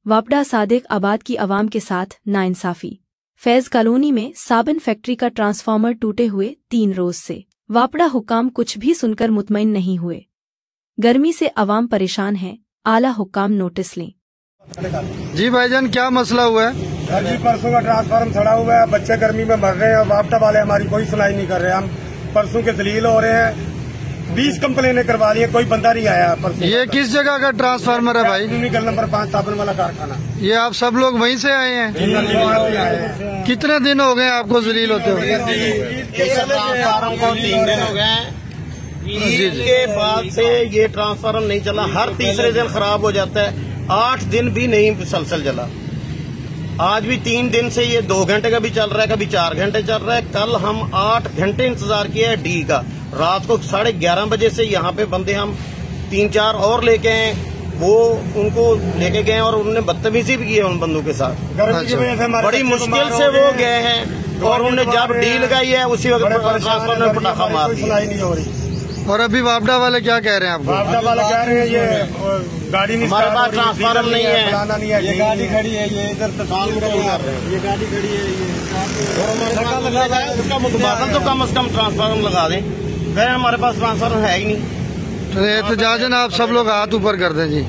वापडा सादिक आबाद की आवाम के साथ नाइंसाफी। फैज कॉलोनी में साबन फैक्ट्री का ट्रांसफार्मर टूटे हुए 3 रोज से। वापडा हुक्काम कुछ भी सुनकर मुतमईन नहीं हुए। गर्मी से आवाम परेशान है, आला हुक्काम नोटिस लें। जी भाईजान, क्या मसला हुआ है? सर जी, परसों का ट्रांसफार्मर सड़ा हुआ है, बच्चे गर्मी में मर रहे हैं और वापडा वाले हमारी कोई सुनाई नहीं कर रहे। हम परसों के दलील हो रहे हैं, 20 कंप्लेनें करवा ली है, कोई बंदा नहीं आया परसों। ये किस जगह का ट्रांसफार्मर है भाई? नंबर 5 साबन वाला कारखाना। ये आप सब लोग वहीं से आए हैं? कितने दिन हो गए आपको जलील होते हुए? ट्रांसफार्मर को 3 दिन हो गए। ईद के बाद से ये ट्रांसफार्मर नहीं चला, हर तीसरे दिन खराब हो जाता है। 8 दिन भी नहीं मुसलसल चला। आज भी 3 दिन से ये 2 घंटे का भी चल रहा है, कभी 4 घंटे चल रहा है। कल हम 8 घंटे इंतजार किया है डी का। रात को 11:30 बजे से यहाँ पे बंदे हम 3-4 और लेके आए, वो उनको लेके गए और उन्होंने बदतमीजी भी की है उन बंदों के साथ। बड़ी मुश्किल से वो गए हैं और उन्होंने जब डी लगाई है उसी वक्त ट्रांसफार्मर में पटाखा मार दिया। और अभी वापडा वाले क्या कह रहे हैं आपको? वापडा वाले कह रहे हैं ये गाड़ी नहीं, हमारे पास ट्रांसफार्मर नहीं है, ये गाड़ी खड़ी है, ये इधर तकाल कर रहे हैं, ये गाड़ी खड़ी है, ये उसका मुतबादल तो कम से कम ट्रांसफार्मर लगा दें। फिर हमारे पास ट्रांसफार्मर है ही नहीं। तो एहतजाजन आप सब लोग हाथ ऊपर कर दें जी।